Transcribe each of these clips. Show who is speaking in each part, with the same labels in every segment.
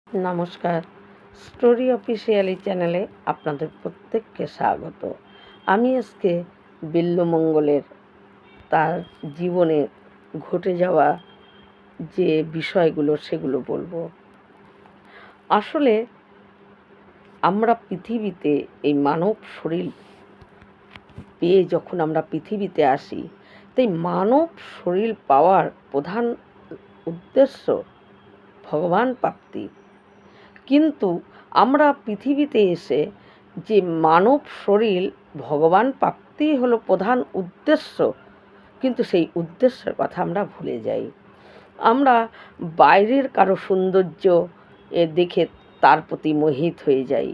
Speaker 1: নমস্কার, story officially চ্যানেলে আপনাদের প্রত্যেককে স্বাগত। আমি আজকে বিল্বমঙ্গলের তার জীবনে ঘটে যাওয়া যে বিষয়গুলো সেগুলো বলবো। আসলে আমরা পৃথিবীতে এই মানব শরীর পেয়ে যখন আমরা পৃথিবীতে আসি, তাই মানব শরীর পাওয়ার প্রধান উদ্দেশ্য ভগবান প্রাপ্তি। কিন্তু আমরা পৃথিবীতে এসে যে মানব শরীর ভগবান প্রাপ্তি হলো প্রধান উদ্দেশ্য, কিন্তু সেই উদ্দেশ্যের কথা আমরা ভুলে যাই। আমরা বাইরের কারো সৌন্দর্য দেখে তার প্রতি মোহিত হয়ে যাই,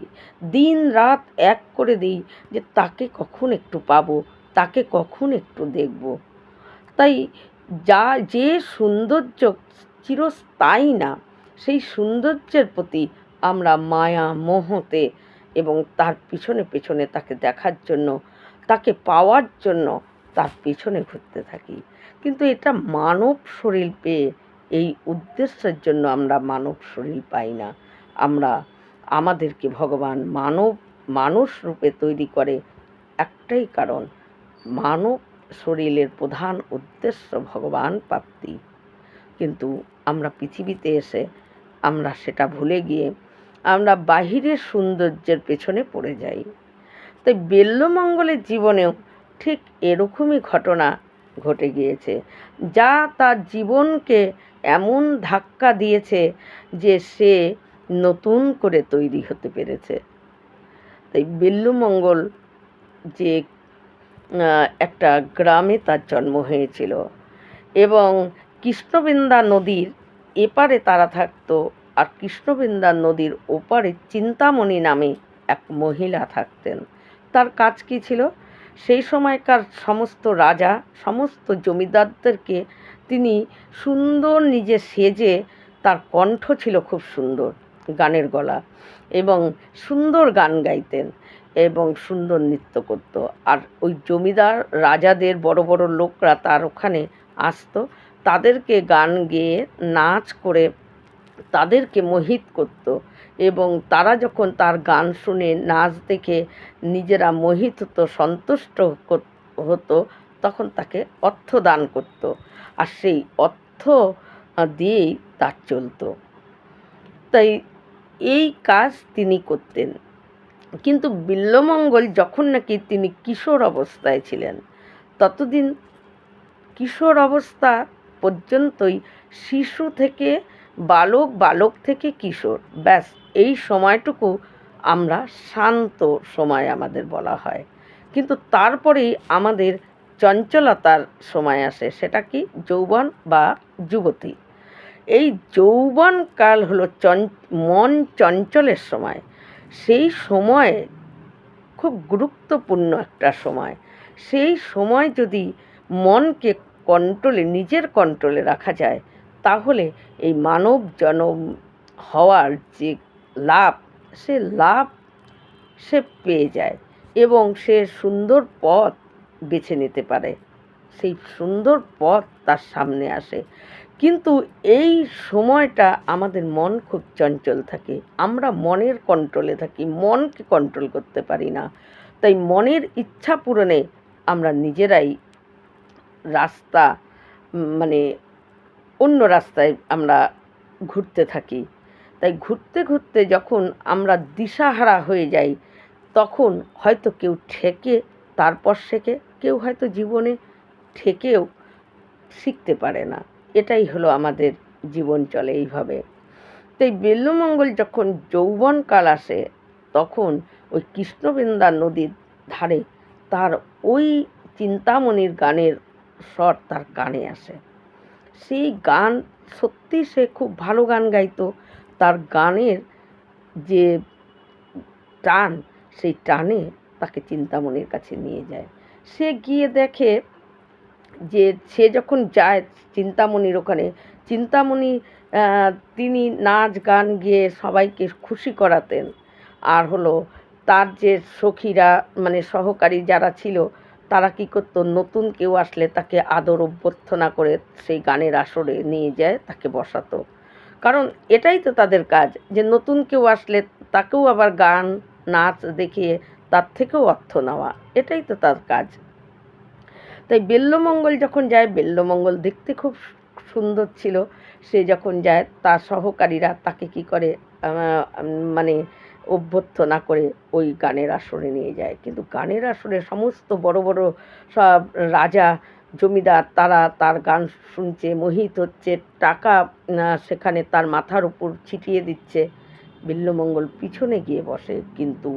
Speaker 1: দিন রাত এক করে দিই যে তাকে কখন একটু পাবো, তাকে কখন একটু দেখব। তাই যে সৌন্দর্য চিরস্থায়ী না, সেই সৌন্দর্যের প্রতি আমরা মায়া মোহতে এবং তার পিছনে পেছনে তাকে দেখার জন্য, তাকে পাওয়ার জন্য তার পিছনে ঘুরতে থাকি। কিন্তু এটা মানব শরীর পেয়ে এই উদ্দেশ্যের জন্য আমরা মানব শরীর পাই না। আমাদেরকে ভগবান মানুষ রূপে তৈরি করে একটাই কারণ, মানব শরীরের প্রধান উদ্দেশ্য ভগবান প্রাপ্তি। কিন্তু আমরা পৃথিবীতে এসে আমরা সেটা ভুলে গিয়ে আমরা বাহিরের সৌন্দর্যের পেছনে পড়ে যাই। তাই বিল্বমঙ্গলের জীবনেও ঠিক এরকমই ঘটনা ঘটে গিয়েছে, যা তার জীবনকে এমন ধাক্কা দিয়েছে যে সে নতুন করে তৈরি হতে পেরেছে। তাই বিল্বমঙ্গল যে একটা গ্রামে তার জন্ম হয়েছিল এবং কৃষ্ণবৃন্দা নদীর এপারে তারা থাকতো, আর কৃষ্ণবৃন্দা নদীর ওপারে চিন্তামণি নামে এক মহিলা থাকতেন। তার কাজ কী ছিল? সেই সময়কার সমস্ত রাজা, সমস্ত জমিদারদেরকে তিনি সুন্দর নিজে সেজে, তার কণ্ঠ ছিল খুব সুন্দর, গানের গলা, এবং সুন্দর গান গাইতেন এবং সুন্দর নৃত্য করত। আর ওই জমিদার রাজাদের বড় বড় লোকরা তার ওখানে আসতো, তাদেরকে গান গেয়ে নাচ করে তাদেরকে মোহিত করত, এবং তারা যখন তার গান শুনে নাচ দেখে নিজেরা মোহিত হতো, সন্তুষ্ট হতো, তখন তাকে অর্থ দান করত, আর সেই অর্থ দিয়েই তার চলত। তাই এই কাজ তিনি করতেন। কিন্তু বিল্বমঙ্গল যখন নাকি তিনি কিশোর অবস্থায় ছিলেন, ততদিন কিশোর অবস্থা পর্যন্তই শিশু থেকে বালক, বালক থেকে কিশোর, ব্যাস এই সময়টুকু আমরা শান্ত সময় আমাদের বলা হয়। কিন্তু তারপরেই আমাদের চঞ্চলতার সময় আসে, সেটা কি? যৌবন বা যুবতী। এই যৌবনকাল হলো মন চঞ্চলের সময়। সেই সময়ে খুব গুরুত্বপূর্ণ একটা সময়। সেই সময় যদি মনকে নিজের কন্ট্রোলে রাখা যায়, তাহলে এই মানব জনম হওয়ার যে লাভ, সে পেয়ে যায় এবং সে সুন্দর পথ বেছে নিতে পারে, সেই সুন্দর পথ তার সামনে আসে। কিন্তু এই সময়টা আমাদের মন খুব চঞ্চল থাকে, আমরা মনের কন্ট্রোলে থাকি, মনকে কন্ট্রোল করতে পারি না। তাই মনের ইচ্ছা পূরণে আমরা নিজেরাই রাস্তা, মানে অন্য রাস্তায় আমরা ঘুরতে থাকি। তাই ঘুরতে ঘুরতে যখন আমরা দিশাহারা হয়ে যাই, তখন হয়তো কেউ ঠেকে তারপর শেখে, কেউ হয়তো জীবনে ঠেকেও শিখতে পারে না। এটাই হলো আমাদের জীবন, চলে এইভাবে। তাই বিল্বমঙ্গল যখন যৌবনকাল আসে, তখন ওই কৃষ্ণবৃন্দা নদীর ধারে তার ওই চিন্তামণির গানের স্বর তার কানে আসে। সেই গান সত্যি সে খুব ভালো গান গাইতো। তার গানের যে টান, সেই টানে তাকে চিন্তামণির কাছে নিয়ে যায়। সে গিয়ে দেখে যে সে যখন যায় চিন্তামণির ওখানে, চিন্তামণি তিনি নাচ গান গেয়ে সবাইকে খুশি করাতেন। আর হলো তার যে সখীরা, মানে সহকারী যারা ছিল, তারা কী করতো, নতুন কেউ আসলে তাকে আদর অভ্যর্থনা করে সেই গানের আসরে নিয়ে যায়, তাকে বসাতো। কারণ এটাই তো তাদের কাজ, যে নতুন কেউ আসলে তাকেও আবার গান নাচ দেখিয়ে তার থেকেও অর্থ নেওয়া, এটাই তো তার কাজ। তাই বেল্লমঙ্গল যখন যায়, বেল্লমঙ্গল দেখতে খুব সুন্দর ছিল। সে যখন যায় তার সহকারীরা তাকে কি করে, মানে অভ্যর্থনা করে ওই গানের আসরে নিয়ে যায়। কিন্তু গানের আসরে সমস্ত বড় বড় সব রাজা জমিদার তারা তার গান শুনছে, মোহিত হচ্ছে, টাকা সেখানে তার মাথার উপর ছিটিয়ে দিচ্ছে। বিল্লমঙ্গল পিছনে গিয়ে বসে, কিন্তু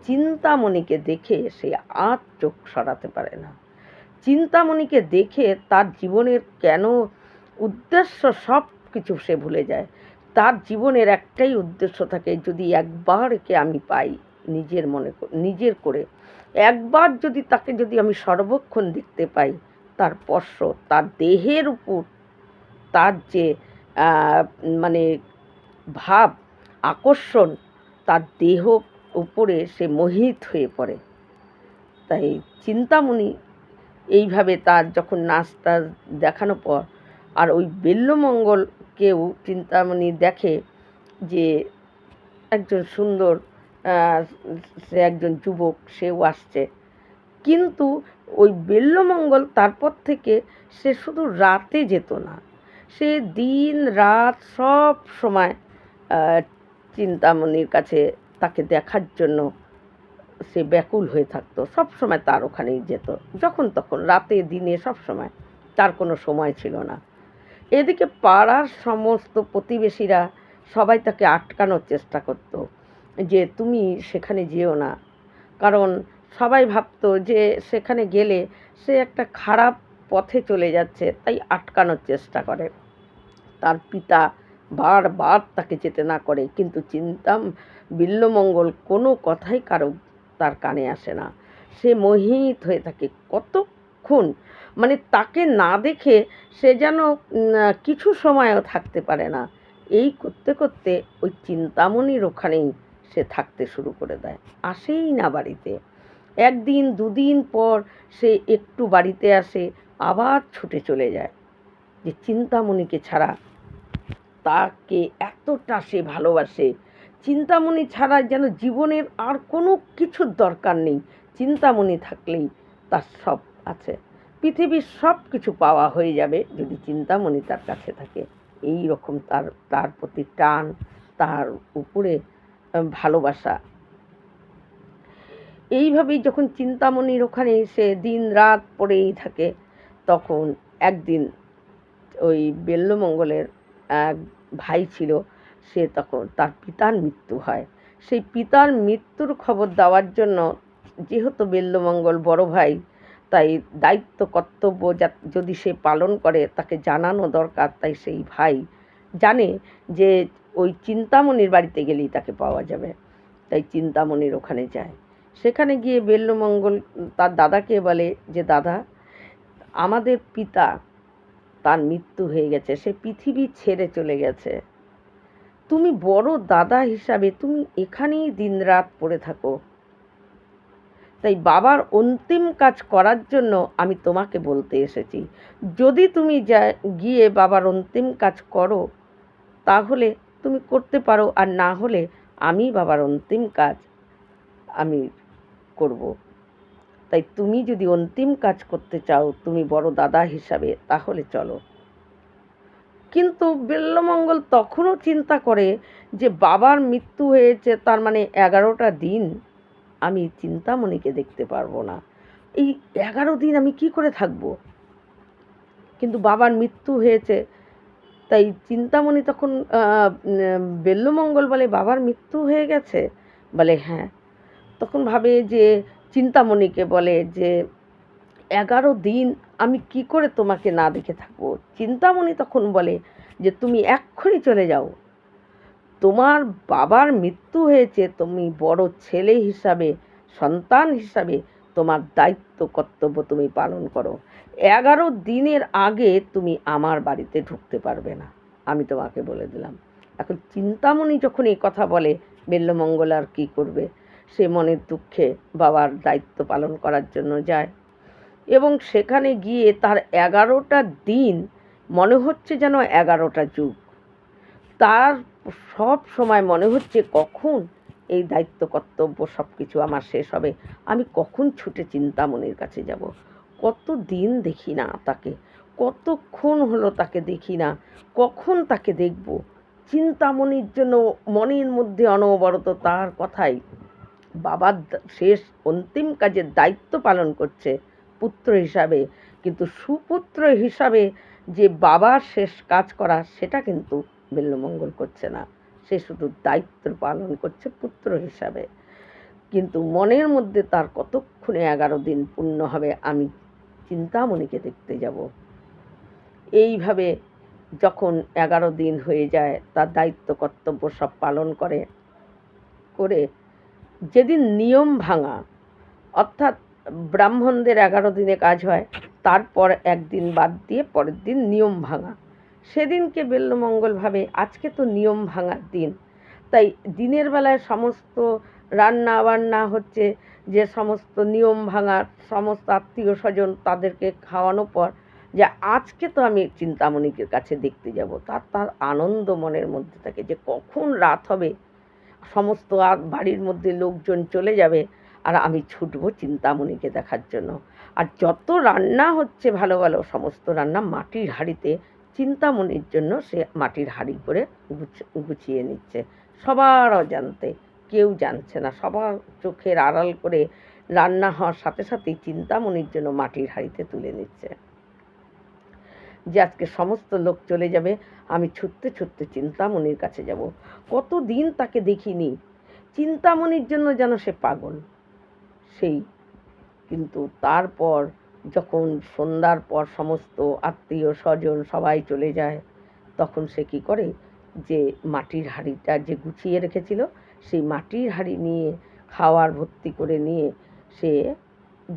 Speaker 1: চিন্তামণিকে দেখে সে আর চোখ সরাতে পারে না। চিন্তামণিকে দেখে তার জীবনের কেন উদ্দেশ্য সব কিছু সে ভুলে যায়। তার জীবনের একটাই উদ্দেশ্য থাকে, যদি একবার একে আমি পাই নিজের করে, একবার যদি তাকে যদি আমি সর্বক্ষণ দেখতে পাই, তার স্পর্শ, তার দেহের উপর তার যে মানে ভাব, আকর্ষণ, তার দেহ উপরে সে মোহিত হয়ে পড়ে। তাই চিন্তামণি এইভাবে তার যখন নাচটা দেখানোর পর, আর ওই বেল্লমঙ্গলকেও চিন্তামণি দেখে যে একজন সুন্দর, সে একজন যুবক, সেও আসছে। কিন্তু ওই বেল্লমঙ্গল তারপর থেকে সে শুধু রাতে যেত না, সে দিন রাত সব সময় চিন্তামণির কাছে তাকে দেখার জন্য সে ব্যাকুল হয়ে থাকতো। সব সময় তার ওখানেই যেত, যখন তখন, রাতে দিনে, সব সময়, তার কোনো সময় ছিল না। এদিকে পাড়ার সমস্ত প্রতিবেশীরা সবাই তাকে আটকানোর চেষ্টা করত, যে তুমি সেখানে যেও না, কারণ সবাই ভাবতো যে সেখানে গেলে সে একটা খারাপ পথে চলে যাচ্ছে, তাই আটকানোর চেষ্টা করে। তার পিতা বারবার তাকে যেতে না করে, কিন্তু বিল্লমঙ্গল কোনো কথাই তার কানে আসে না। সে মোহিত হয়ে থাকে কতক্ষণ, মানে তাকে না দেখে সে যেন কিছু সময়ও থাকতে পারে না। এই করতে করতে ওই চিন্তামণির ওখানেই সে থাকতে শুরু করে দেয়, আসেই না বাড়িতে। একদিন দুদিন পর সে একটু বাড়িতে আসে, আবার ছুটে চলে যায়। যে চিন্তামণিকে ছাড়া, তাকে এতটা সে ভালোবাসে, চিন্তামণি ছাড়া যেন জীবনের আর কোনো কিছুর দরকার নেই। চিন্তামণি থাকলেই তার সব আছে, পৃথিবীর সব কিছু পাওয়া হয়ে যাবে যদি চিন্তামণি তার কাছে থাকে। এই রকম তার প্রতি টান, তার উপরে ভালোবাসা। এইভাবেই যখন চিন্তামণির ওখানে সে দিন রাত পড়েই থাকে, তখন একদিন ওই বেল্লমঙ্গলের এক ভাই ছিল, সে তখন তার পিতার মৃত্যু হয়। সেই পিতার মৃত্যুর খবর দেওয়ার জন্য, যেহেতু বেল্লমঙ্গল বড় ভাই, তাই দায়িত্ব কর্তব্য যদি সে পালন করে তাকে জানানো দরকার। তাই সেই ভাই জানে যে ওই চিন্তামণির বাড়িতে গেলেই তাকে পাওয়া যাবে, তাই চিন্তামণির ওখানে যায়। সেখানে গিয়ে বেল্লমঙ্গল তার দাদাকে বলে যে, দাদা, আমাদের পিতা, তার মৃত্যু হয়ে গেছে, সে পৃথিবী ছেড়ে চলে গেছে। তুমি বড় দাদা হিসাবে তুমি এখানেই দিনরাত পড়ে থাকো, তাই বাবার অন্তিম কাজ করার জন্য আমি তোমাকে বলতে এসেছি। যদি তুমি গিয়ে বাবার অন্তিম কাজ করো, তাহলে তুমি করতে পারো, আর না হলে আমি বাবার অন্তিম কাজ আমি করব। তাই তুমি যদি অন্তিম কাজ করতে চাও, তুমি বড় দাদা হিসাবে, তাহলে চলো। কিন্তু বেল্লমঙ্গল তখনও চিন্তা করে যে বাবার মৃত্যু হয়েছে, তার মানে 11টা দিন আমি চিন্তামণিকে দেখতে পারবো না। এই 11 দিন আমি কি করে থাকবো? কিন্তু বাবার মৃত্যু হয়েছে, তাই চিন্তামণি তখন বেল্লমঙ্গল বলে, বাবার মৃত্যু হয়ে গেছে? বলে হ্যাঁ। তখন ভাবে যে, চিন্তামণিকে বলে যে, 11 দিন আমি কি করে তোমাকে না দেখে থাকবো? চিন্তামণি তখন বলে যে, তুমি এক্ষুনি চলে যাও, তোমার বাবার মৃত্যু হয়েছে, তুমি বড় ছেলে হিসাবে, সন্তান হিসাবে তোমার দায়িত্ব কর্তব্য তুমি পালন করো। 11 দিনের আগে তুমি আমার বাড়িতে ঢুকতে পারবে না, আমি তোমাকে বলে দিলাম। এখন চিন্তামণি যখন এই কথা বলে, বেল্লমঙ্গল আর কী করবে? সে মনের দুঃখে বাবার দায়িত্ব পালন করার জন্য যায়, এবং সেখানে গিয়ে তার 11টা দিন মনে হচ্ছে যেন 11টা যুগ। তার সব সময় মনে হচ্ছে কখন এই দায়িত্ব কর্তব্য সব কিছু আমার শেষ হবে, আমি কখন ছুটে চিন্তামণির কাছে যাব। কত দিন দেখি না তাকে, কতক্ষণ হলো তাকে দেখি না, কখন তাকে দেখব। চিন্তামণির জন্য মনের মধ্যে অনবরত তার কথাই, বাবার শেষ অন্তিম কাজের দায়িত্ব পালন করছে পুত্র হিসাবে, কিন্তু সুপুত্র হিসাবে যে বাবার শেষ কাজ করা সেটা কিন্তু বিল্বমঙ্গল করছে না। সে শুধু দায়িত্ব পালন করছে পুত্র হিসাবে। কিন্তু মনের মধ্যে তার কতক্ষণে 11 দিন পূর্ণ হবে, আমি চিন্তামণিকে দেখতে যাব। এইভাবে যখন 11 দিন হয়ে যায়, তার দায়িত্ব কর্তব্য সব পালন করে যেদিন নিয়ম ভাঙা, অর্থাৎ ব্রাহ্মণদের 11 দিনে কাজ হয়, তারপর একদিন বাদ দিয়ে পরের দিন নিয়ম ভাঙা, সেদিনকে বিল্বমঙ্গল ভাবে আজকে তো নিয়ম ভাঙার দিন, তাই দিনের বেলায় সমস্ত রান্না বান্না হচ্ছে, যে সমস্ত নিয়ম ভাঙার সমস্ত আত্মীয় স্বজন তাদেরকে খাওয়ানোর পর, যে আজকে তো আমি চিন্তামণিকে কাছে দেখতে যাব, তার আনন্দ মনের মধ্যে থাকে যে কখন রাত হবে, সমস্ত বাড়ির মধ্যে লোকজন চলে যাবে আর আমি ছুটবো চিন্তামণিকে দেখার জন্য। আর যত রান্না হচ্ছে ভালো ভালো সমস্ত রান্না মাটির হাঁড়িতে চিন্তামণির জন্য সে মাটির হাঁড়ি করে গুছিয়ে নিচ্ছে, সবার অজান্তে, কেউ জানছে না, সবার চোখের আড়াল করে রান্না হওয়ার সাথে সাথেই চিন্তামণির জন্য মাটির হাঁড়িতে তুলে নিচ্ছে, যে আজকে সমস্ত লোক চলে যাবে, আমি ছুটতে ছুটতে চিন্তামণির কাছে যাব। কতদিন তাকে দেখিনি, চিন্তামণির জন্য যেন সে পাগল। সেই কিন্তু তারপর যখন সন্ধ্যার পর সমস্ত আত্মীয় স্বজন সবাই চলে যায়, তখন সে কি করে, যে মাটির হাঁড়িটা যে গুছিয়ে রেখেছিল সেই মাটির হাঁড়ি নিয়ে খাওয়ার ভর্তি করে নিয়ে সে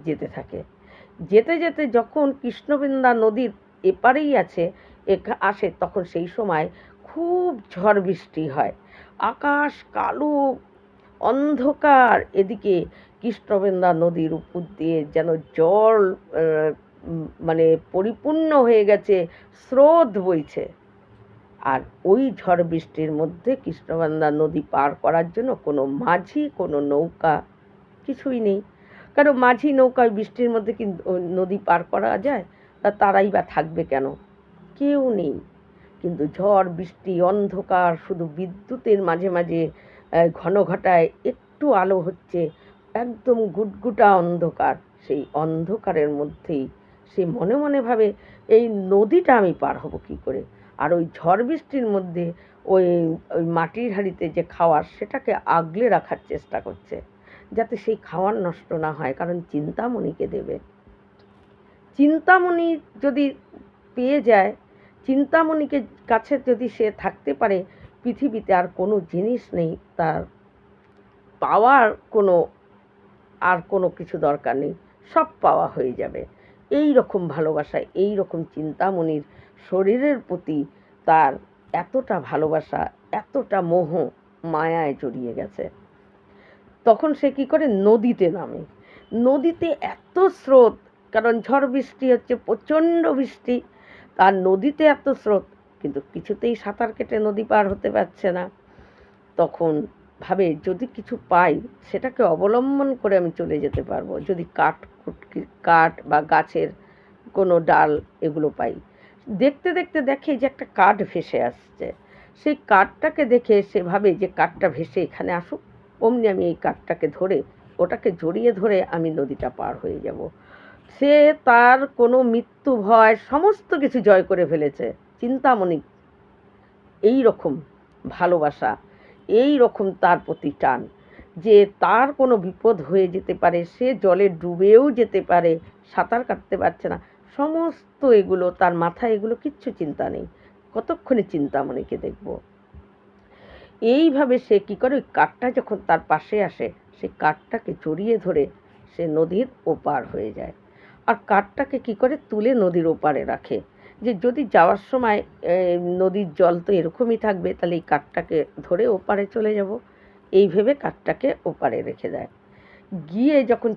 Speaker 1: যেতে থাকে। যেতে যেতে যখন কৃষ্ণবৃন্দা নদীর এপারেই আসে, তখন সেই সময় খুব ঝড় বৃষ্টি হয়, আকাশ কালো অন্ধকার, এদিকে কৃষ্ণবৃন্দা নদীর উপর দিয়ে যেন জল মানে পরিপূর্ণ হয়ে গেছে, স্রোত বইছে। আর ওই ঝড় বৃষ্টির মধ্যে কৃষ্ণবৃন্দা নদী পার করার জন্য কোনো মাঝি, কোনো নৌকা কিছুই নেই। কারণ মাঝি নৌকায় বৃষ্টির মধ্যে কি নদী পার করা যায়? তারাই বা থাকবে কেন? কেউ নেই। কিন্তু ঝড় বৃষ্টি অন্ধকার, শুধু বিদ্যুতের মাঝে মাঝে ঘন ঘটায় একটু আলো হচ্ছে, একদম গুটগুটা অন্ধকার। সেই অন্ধকারের মধ্যেই সে মনে মনে ভাবে এই নদীটা আমি পার হব কী করে। আর ওই ঝড় বৃষ্টির মধ্যে ওই ওই মাটির হাঁড়িতে যে খাওয়ার, সেটাকে আগলে রাখার চেষ্টা করছে, যাতে সেই খাওয়ার নষ্ট না হয়, কারণ চিন্তামণিকে দেবে। চিন্তামণি যদি পেয়ে যায়, চিন্তামণিকে কাছে যদি সে থাকতে পারে, পৃথিবীতে আর কোনো জিনিস নেই তার পাওয়ার, কোনো কিছু দরকার নেই, সব পাওয়া হয়ে যাবে। এই রকম ভালোবাসা, এই রকম চিন্তামণির শরীরের প্রতি তার এতটা ভালোবাসা, এতটা মোহ মায়ায় জড়িয়ে গেছে। তখন সে কি করে, নদীতে নামে। নদীতে এত স্রোত, কারণ ঝড় বৃষ্টি হচ্ছে, প্রচণ্ড বৃষ্টি, আর নদীতে এত স্রোত, কিন্তু কিছুতেই সাঁতার কেটে নদী পার হতে পারছে না। তখন ভাবে যদি কিছু পাই সেটাকে অবলম্বন করে আমি চলে যেতে পারবো, যদি কাঠ বা গাছের কোনো ডাল এগুলো পাই। দেখতে দেখতে দেখে যে একটা কাঠ ভেসে আসছে, সেই কাঠটাকে দেখে সে ভাবে যে কাঠটা ভেসে এখানে আসুক, অমনি আমি এই কাঠটাকে ধরে, ওটাকে জড়িয়ে ধরে আমি নদীটা পার হয়ে যাব। সে তার কোনো মৃত্যু ভয় সমস্ত কিছু জয় করে ফেলেছে। চিন্তামণি এই রকম ভালোবাসা, এই রকম তার প্রতি টান, যে তার কোনো বিপদ হয়ে যেতে পারে, সে জলে ডুবেও যেতে পারে, সাঁতার কাটতে পারছে না, সমস্ত এগুলো তার মাথায়, এগুলো কিচ্ছু চিন্তা নেই, কতক্ষণে চিন্তামণিকে দেখব। এইভাবে সে কী করে, ওই কাঠটা যখন তার পাশে আসে, সেই কাঠটাকে জড়িয়ে ধরে সে নদীর ওপার হয়ে যায়। আর কাঠটাকে কী করে, তুলে নদীর ওপারে রাখে, যে যদি যাওয়ার সময় নদীর জল তো এরকমই থাকবে, তাহলে এই কাঠটাকে ধরে ওপারে চলে যাব, এই ভেবে কাঠটাকে ওপারে রেখে দেয়। গিয়ে যখন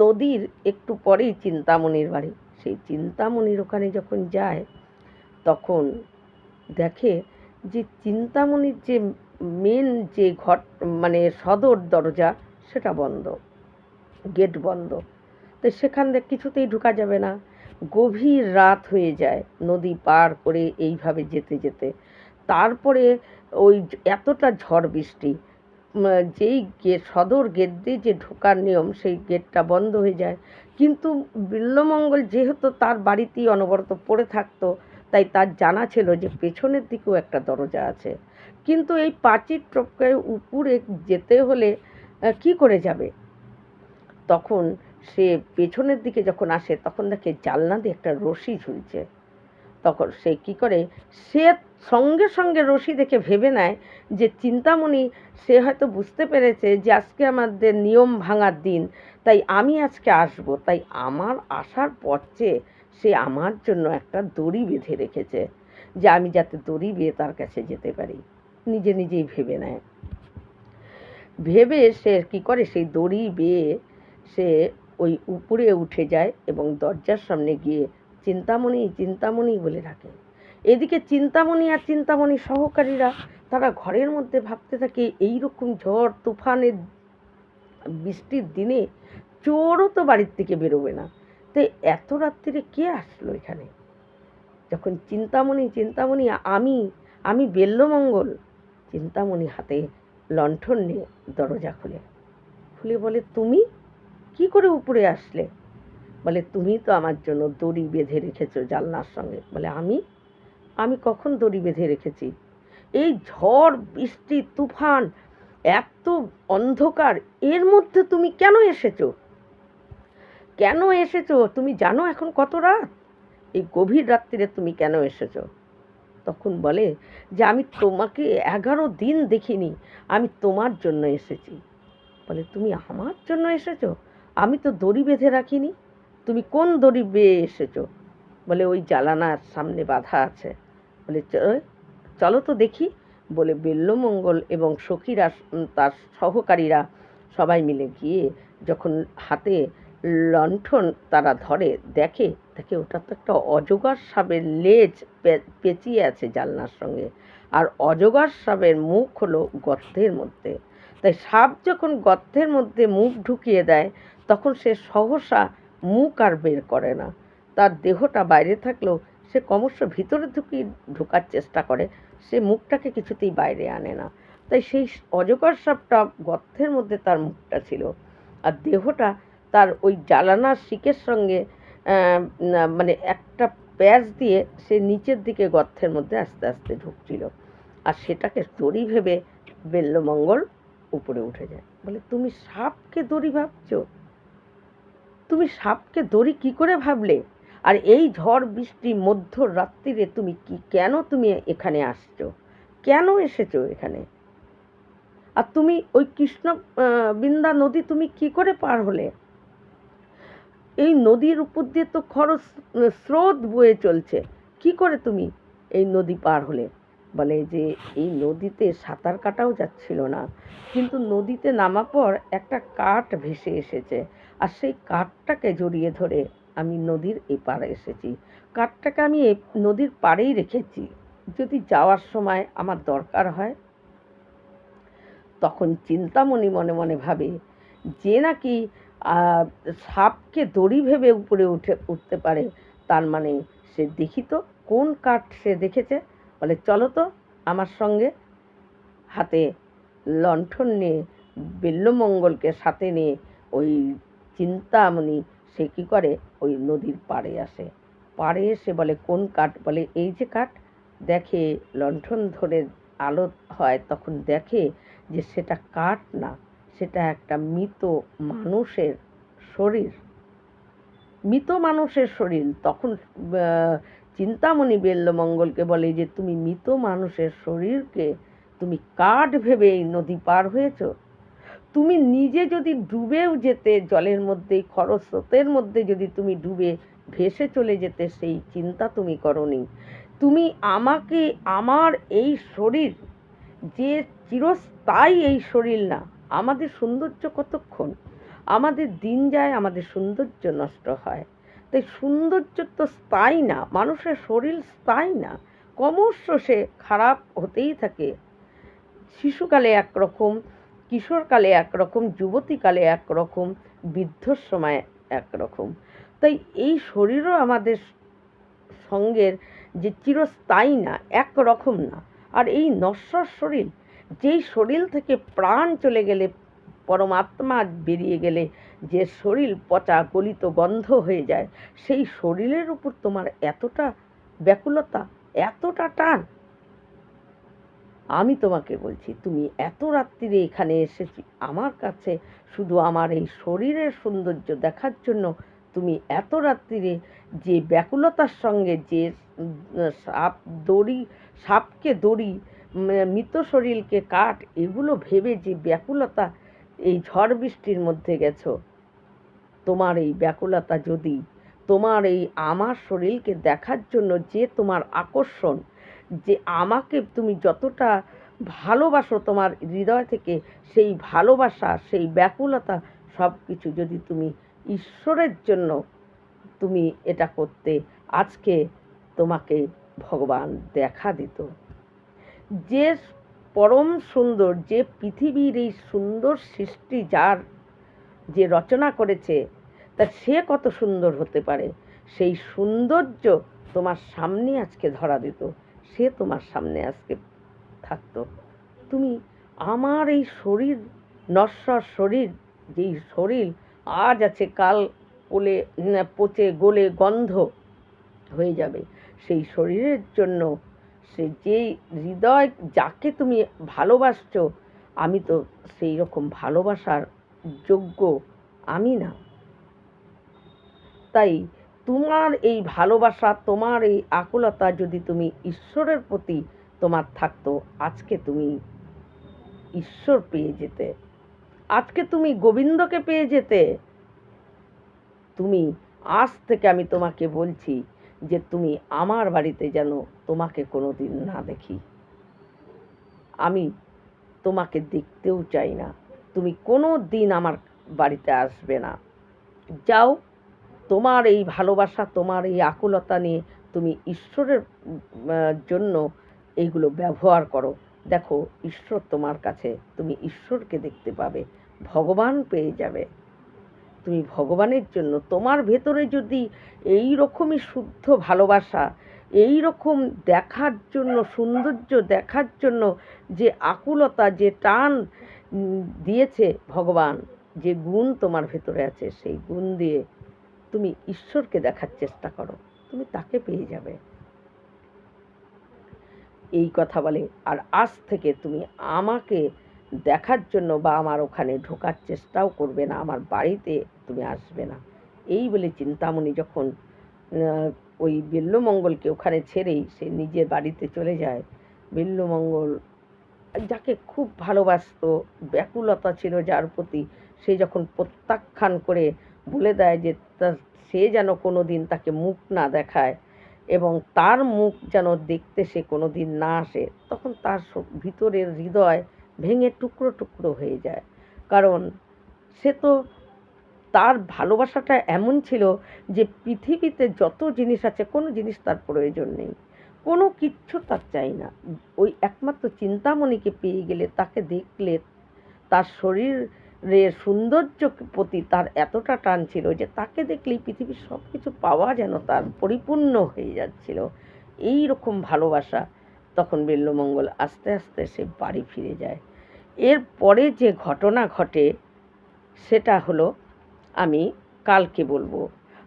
Speaker 1: নদীর একটু পরেই চিন্তামণির বাড়ি, সেই চিন্তামণির ওখানে যখন যায়, তখন দেখে যে চিন্তামণির যে মেন যে ঘর, মানে সদর দরজা, সেটা বন্ধ, গেট বন্ধ। তো সেখান থেকে কিছুতেই ঢোকা যাবে না। গভীর রাত হয়ে যায় নদী পার করে এইভাবে যেতে যেতে। তারপরে ওই এতটা ঝড় বৃষ্টি, যেই গেট, সদর গেট দিয়ে যে ঢোকার নিয়ম, সেই গেটটা বন্ধ হয়ে যায়। কিন্তু বিল্বমঙ্গল যেহেতু তার বাড়িতেই অনবরত পড়ে থাকতো, তাই তার জানা ছিল যে পেছনের দিকেও একটা দরজা আছে। কিন্তু এই প্রাচীর টপকে উপরে যেতে হলে কি করে যাবে? তখন সে পেছনের দিকে যখন আসে, তখন দেখে জানলা দিয়ে একটা রশি ঝুলছে। তখন সে কি করে, সে সঙ্গে সঙ্গে রশি দেখে ভেবে নেয় যে চিন্তামণি, সে হয়তো বুঝতে পেরেছে যে আজকে আমাদের নিয়ম ভাঙার দিন, তাই আমি আজকে আসব, তাই আমার আসার পথে সে আমার জন্য একটা দড়ি বেঁধে রেখেছে, যে আমি যাতে দড়ি বেয়ে তার কাছে যেতে পারি। নিজে নিজেই ভেবে নেয়। ভেবে সে কি করে, সেই দড়ি বেয়ে সে ওই উপরে উঠে যায় এবং দরজার সামনে গিয়ে চিন্তামণি, চিন্তামণি বলে ডাকে। এদিকে চিন্তামণি আর চিন্তামণি সহকারীরা তারা ঘরের মধ্যে ভাবতে থাকে, এইরকম ঝড় তুফানের বৃষ্টির দিনে চোরও তো বাড়ির থেকে বেরোবে না, তো এত রাত্রিরে কে আসলো এখানে? যখন চিন্তামণি, চিন্তামণি, আমি আমি বেল্লমঙ্গল। চিন্তামণি হাতে লণ্ঠন নিয়ে দরজা খুলে খুলে বলে, তুমি কি করে উপরে আসলে? বলে, তুমি তো আমার জন্য দড়ি বেঁধে রেখেছো জানলার সঙ্গে। বলে, আমি আমি কখন দড়ি বেঁধে রেখেছি? এই ঝড় বৃষ্টি তুফান, এত অন্ধকার, এর মধ্যে তুমি কেন এসেছো? কেন এসেছো? তুমি জানো এখন কত রাত? এই গভীর রাত্রিরে তুমি কেন এসেছো? তখন বলে যে, আমি তোমাকে 11 দিন দেখিনি, আমি তোমার জন্য এসেছি। বলে, তুমি আমার জন্য এসেছো? আমি তো দড়ি বেঁধে রাখিনি। তুমি কোন দড়ি বেয়ে এসেছো? বলে, ওই জানালার সামনে বাঁধা আছে। বলে, চলো তো দেখি। বলে বেল্লমঙ্গল এবং সখীরা, তার সহকারীরা সবাই মিলে গিয়ে যখন হাতে লণ্ঠন তারা ধরে, দেখে দেখে ওটা তো একটা অজগর সাপের লেজ পেঁচিয়ে আছে জানলার সঙ্গে, আর অজগর সাপের মুখ হলো গর্তের মধ্যে। তাই সাপ যখন গর্তের মধ্যে মুখ ঢুকিয়ে দেয়, তখন সে সহসা মুখ আর বের করে না। তার দেহটা বাইরে থাকলেও সে ক্রমশ ভিতরে ঢোকার চেষ্টা করে, সে মুখটাকে কিছুতেই বাইরে আনে না। তাই সেই অজগর সাপটা গর্তের মধ্যে তার মুখটা ছিল, আর দেহটা তার ওই জানালার শিকের সঙ্গে মানে একটা প্যাঁচ দিয়ে সে নিচের দিকে গর্তের মধ্যে আস্তে আস্তে ঢুকছিল। আর সেটাকে দড়ি ভেবে বেল্লমঙ্গল উপরে উঠে যায়। বলে, তুমি সাপকে দড়ি ভাবছো? তুমি সাপকে দড়ি কি করে ভাবলে? আর এই ঝড় বৃষ্টি মধ্যরাত্রিরে তুমি কেন তুমি এখানে আসছো? কেন এসেছো এখানে? আর তুমি ওই কৃষ্ণ বিন্দা নদী তুমি কি করে পার হলে? এই নদীর উপর দিয়ে তো স্রোত বয়ে চলছে, কি করে তুমি এই নদী পার হলে? বলে যে, এই নদীতে সাঁতার কাটাও যাচ্ছিল না, কিন্তু নদীতে নামা পর একটা কাঠ ভেসে এসেছে, আর সেই কাঠটাকে জড়িয়ে ধরে আমি নদীর এপারে এসেছি। কাঠটাকে আমি নদীর পাড়েই রেখেছি, যদি যাওয়ার সময় আমার দরকার হয়। তখন চিন্তামণি মনে মনে ভাবে যে নাকি সাপকে দড়ি ভেবে উপরে উঠতে পারে, তার মানে সে দেখি তো কোন কাঠ সে দেখেছে। বলে, চলো তো আমার সঙ্গে। হাতে লণ্ঠন নিয়ে বেল্লমঙ্গলকে সাথে নিয়ে ওই চিন্তামণি সে কী করে, ওই নদীর পাড়ে আসে। পাড়ে এসে বলে, কোন কাঠ? বলে, এই যে কাঠ। দেখে লণ্ঠন ধরে আলো হয়, তখন দেখে যে সেটা কাঠ না, সেটা একটা মৃত মানুষের শরীর, মৃত মানুষের শরীর। তখন চিন্তামণি বেল্লমঙ্গলকে বলে যে, তুমি মৃত মানুষের শরীরকে তুমি কাঠ ভেবে এই নদী পার হয়েছ? তুমি নিজে যদি ডুবেও যেতে জলের মধ্যে, খরস্রোতের মধ্যে যদি তুমি ডুবে ভেসে চলে যেতে, সেই চিন্তা তুমি করনি। তুমি আমাকে, আমার এই শরীর যে চিরস্থায়ী, এই শরীর না, আমাদের সৌন্দর্য কতক্ষণ, আমাদের দিন যায়, আমাদের সৌন্দর্য নষ্ট হয়। তাই সৌন্দর্য তো স্থায়ী না, মানুষের শরীর স্থায়ী না, ক্রমশ সে খারাপ হতেই থাকে। শিশুকালে একরকম, কিশোরকালে একরকম, যুবতীকালে একরকম, বৃদ্ধর সময় একরকম। তাই এই শরীরও আমাদের সঙ্গের যে চিরস্থায়ী না, একরকম না। আর এই নশ্বর শরীর, যেই শরীর থেকে প্রাণ চলে গেলে, পরমাত্মা বেরিয়ে গেলে যে শরীর পচা গলিত গন্ধ হয়ে যায়, সেই শরীরের উপর তোমার এতটা ব্যাকুলতা, এতটা টান। আমি তোমাকে বলছি, তুমি এত রাত্রিরে এখানে এসেছি আমার কাছে শুধু আমার এই শরীরের সৌন্দর্য দেখার জন্য। তুমি এত রাত্রিরে যে ব্যাকুলতার সঙ্গে যে সাপকে দড়ি, মৃত শরীরকে কাঠ, এগুলো ভেবে যে ব্যাকুলতা এই ঝড় বৃষ্টির মধ্যে গেছো, তোমার এই ব্যাকুলতা যদি তোমার এই আমার শরীরকে দেখার জন্য যে তোমার আকর্ষণ, যে আমাকে তুমি যতটা ভালোবাসো তোমার হৃদয় থেকে, সেই ভালোবাসা, সেই ব্যাকুলতা সব কিছু যদি তুমি ঈশ্বরের জন্য তুমি এটা করতে, আজকে তোমাকে ভগবান দেখা দিত। যে পরম সুন্দর, যে পৃথিবীর এই সুন্দর সৃষ্টি যার যে রচনা করেছে, তা সে কত সুন্দর হতে পারে, সেই সৌন্দর্য তোমার সামনে আজকে ধরা দিত, সে তোমার সামনে আজকে থাকতো। তুমি আমার এই শরীর, নশ্বর শরীর, যেই শরীর আজ আছে কাল পচে গলে গন্ধ হয়ে যাবে, সেই শরীরের জন্য সে যেই হৃদয় যাকে তুমি ভালোবাসছো, আমি তো সেই রকম ভালোবাসার যোগ্য আমি না। তাই তোমার এই ভালোবাসা, তোমার এই আকুলতা যদি তুমি ঈশ্বরের প্রতি তোমার থাকতো, আজকে তুমি ঈশ্বর পেয়ে যেতে, আজকে তুমি গোবিন্দকে পেয়ে যেতে। তুমি আজ থেকে আমি তোমাকে বলছি যে তুমি আমার বাড়িতে যেন তোমাকে কোনো দিন না দেখি, আমি তোমাকে দেখতেও চাই না, তুমি কোনো দিন আমার বাড়িতে আসবে না। যাও, তোমার এই ভালোবাসা, তোমার এই আকুলতা নিয়ে তুমি ঈশ্বরের জন্য এইগুলো ব্যবহার করো। দেখো, ঈশ্বর তোমার কাছে, তুমি ঈশ্বরকে দেখতে পাবে, ভগবান পেয়ে যাবে। তুমি ভগবানের জন্য, তোমার ভেতরে যদি এই রকমই শুদ্ধ ভালোবাসা, এই রকম দেখার জন্য, সৌন্দর্য দেখার জন্য যে আকুলতা, যে টান দিয়েছে ভগবান, যে গুণ তোমার ভেতরে আছে, সেই গুণ দিয়ে তুমি ঈশ্বরকে দেখার চেষ্টা করো, তুমি তাকে পেয়ে যাবে। এই কথা বলে আর আজ থেকে তুমি আমাকে দেখার জন্য বা আমার ওখানে ঢোকার চেষ্টাও করবে না, আমার বাড়িতে তুমি আসবে না। এই বলে চিন্তামণি যখন ওই বিল্বমঙ্গলকে ওখানে ছেড়েই সে নিজের বাড়িতে চলে যায়, বিল্বমঙ্গল যাকে খুব ভালোবাসতো, ব্যাকুলতা ছিল যার প্রতি, সে যখন প্রত্যাখ্যান করে বলে দেয় যে সে যেন কোনো দিন তাকে মুখ না দেখায় এবং তার মুখ যেন দেখতে সে কোনো দিন না আসে, তখন তার ভিতরের হৃদয় ভেঙে টুকরো টুকরো হয়ে যায়। কারণ সে তো, তার ভালোবাসাটা এমন ছিল যে পৃথিবীতে যত জিনিস আছে কোনো জিনিস তার প্রয়োজন নেই, কোনো কিচ্ছু তার চাই না। ওই একমাত্র চিন্তামণিকে পেয়ে গেলে, তাকে দেখলে, তার শরীরের সৌন্দর্য প্রতি তার এতটা টান ছিল যে তাকে দেখলেই পৃথিবীর সব কিছু পাওয়া যেন তার পরিপূর্ণ হয়ে যাচ্ছিল। এই রকম ভালোবাসা। তখন বিল্বমঙ্গল আস্তে আস্তে সে বাড়ি ফিরে যায়। এর পরে যে ঘটনা ঘটে সেটা হলো আমি কালকে বলবো।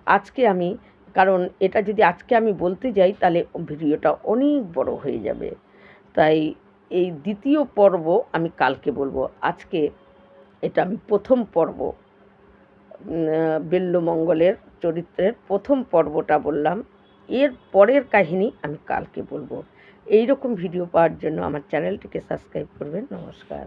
Speaker 1: আজকে আমি, কারণ এটা যদি আজকে আমি বলতে যাই তাহলে ভিডিওটা অনেক বড় হয়ে যাবে, তাই এই দ্বিতীয় পর্ব আমি কালকে বলবো। আজকে এটা আমি প্রথম পর্ব, বিল্বমঙ্গলের চরিত্রের প্রথম পর্বটা বললাম। এর পরের কাহিনী আমি কালকে বলবো। এই রকম ভিডিও পাওয়ার জন্য আমার চ্যানেলটিকে সাবস্ক্রাইব করবেন। নমস্কার।